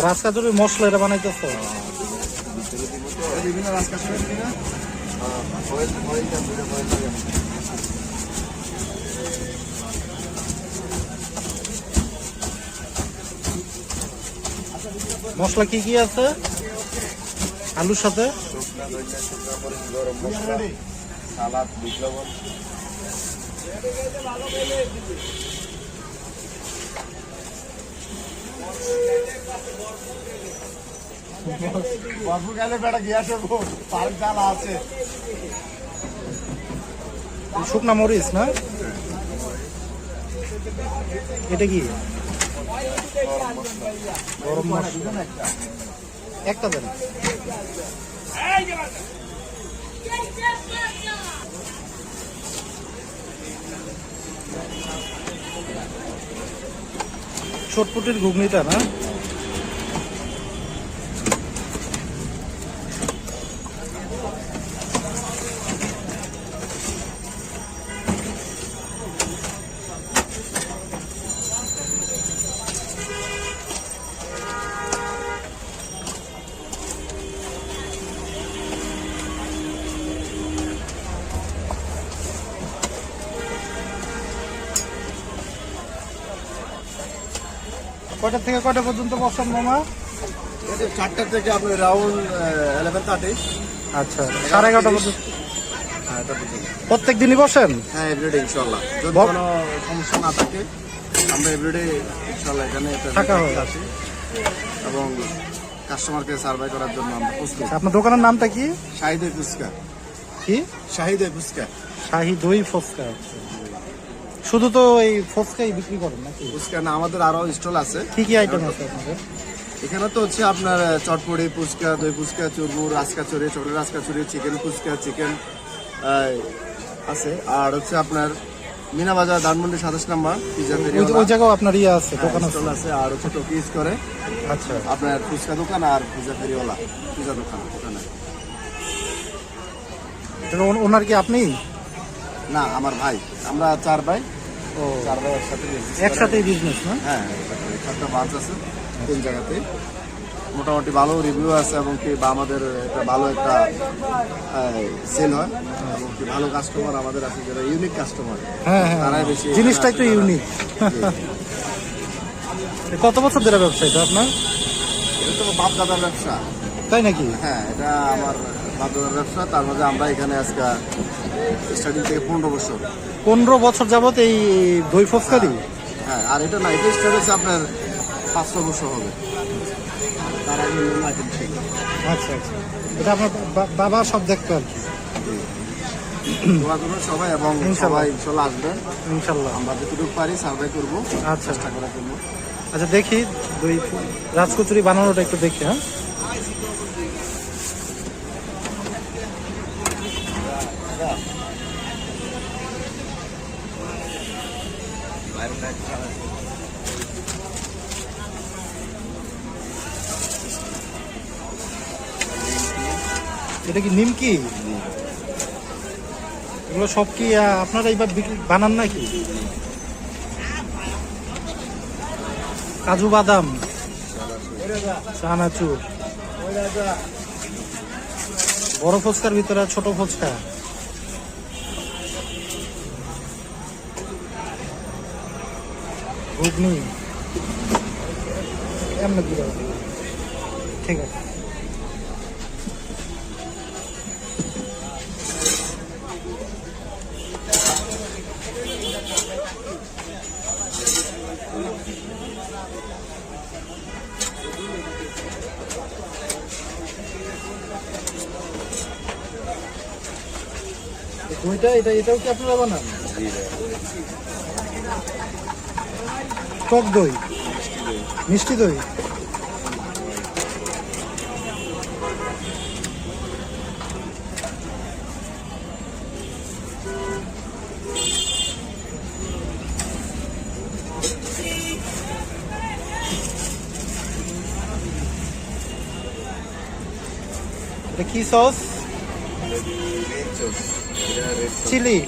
রাজকাচুরি মশলা এটা বানাইতেছো? বিভিন্ন রাজকাচুরি কিনা মশলা কি কি আছে আলুর সাথে? গরম মশলা, সালাদ, বিট লবণ। শুকনা মরিচ না? এটা কি? গরম মশলা একটা দেন। চটপটির ঘুগনিটা না? কয়টা থেকে কয়টা পর্যন্ত বসেন মামা? 4টা থেকে আপনার রাউন্ড 11:30। আচ্ছা, 11:30 পর্যন্ত। হ্যাঁ, এটা পর্যন্ত। প্রত্যেক দিনই বসেন? হ্যাঁ, এভরিডে ইনশাআল্লাহ। যদি কোনো সমস্যা না থাকে আমরা এভরিডে ইনশাআল্লাহ এখানে থাকা হয় আসি এবং কাস্টমারকে সার্ভাই করার জন্য আমরা প্রস্তুত। আপনার দোকানের নামটা কি? শাহিদ ফুচকা। কি? শাহিদ ফুচকা। শাহি দই ফুচকা। শুধু তো এই ফুচকাই বিক্রি করেন নাকি? ফুচকা না, আমাদের আরো স্টল আছে। কি কি আইটেম আছে আপনাদের? এখানে তো হচ্ছে আপনার চটপটি, ফুচকা, দই fuchka, churmur, raj kachori, chocolate raj kachori, chicken fuchka, chicken আছে। আর হচ্ছে আপনার মিনা বাজার ধানমন্ডি 27 নম্বর পিজা ফেরিওয়ালা। ওই জায়গাও আপনার ইয়ে আছে, দোকান আছে? স্টল আছে। আর হচ্ছে টকিজ করে আচ্ছা, আপনার ফুচকা দোকান আর পিজা ফেরিওয়ালা পিজা দোকান ওখানে। ওনার কি আপনি? না, আমার ভাই। আমরা 4 ভাই। ও, 4 ভাই একসাথেই বিজনেস না? হ্যাঁ, একটা ব্রাঞ্চ আছে 3 জায়গাতে। মোটামুটি ভালো রিভিউ আছে এবং কি আমাদের একটা ভালো একটা সেল হয় এবং কি ভালো কাস্টমার আমাদের আছে, যারা ইউনিক কাস্টমার। হ্যাঁ হ্যাঁ, তারাই বেশি। জিনিসটাই তো ইউনিক। কত বছর ধরে ব্যবসা এটা আপনার? এটা তো বাপ দাদার ব্যবসা। তাই নাকি? হ্যাঁ, এটা আমার বাপ দাদার ব্যবসা। তার মধ্যে আমরা এখানে আজকে স্টার্টিং থেকে 15 বছর। 15 বছর যাবত এই দই ফুচকারি? হ্যাঁ, আর এটা না, এটা স্টার্ট হচ্ছে আপনার 500 বছর হবে। তার আগে আইটেম ছিল। আচ্ছা আচ্ছা, এটা আপনার বাবা সব দেখতো আর কি? দোয়া করুন সবাই এবং সবাই ইনশাল্লাহ আসবেন। ইনশাল্লাহ আমরা যতটুকু পারি সার্ভে করবো, আচ্ছা, চেষ্টা করার জন্য। আচ্ছা দেখি দই রাজকচুরি বানানোটা একটু দেখি। হ্যাঁ, এটা কি নিমকি? এগুলো সব কি আপনারা এইবার বানান নাকি? কাজু বাদাম, চানাচুর, বড় ফুচকার ভিতরে ছোট ফুচকা। ঘুগনি এমনি দিল। ঠিক আছে, দইটা এটাও কি আপনারা বানান? টক দই, মিষ্টি দই। এটা কি সস? চিলি।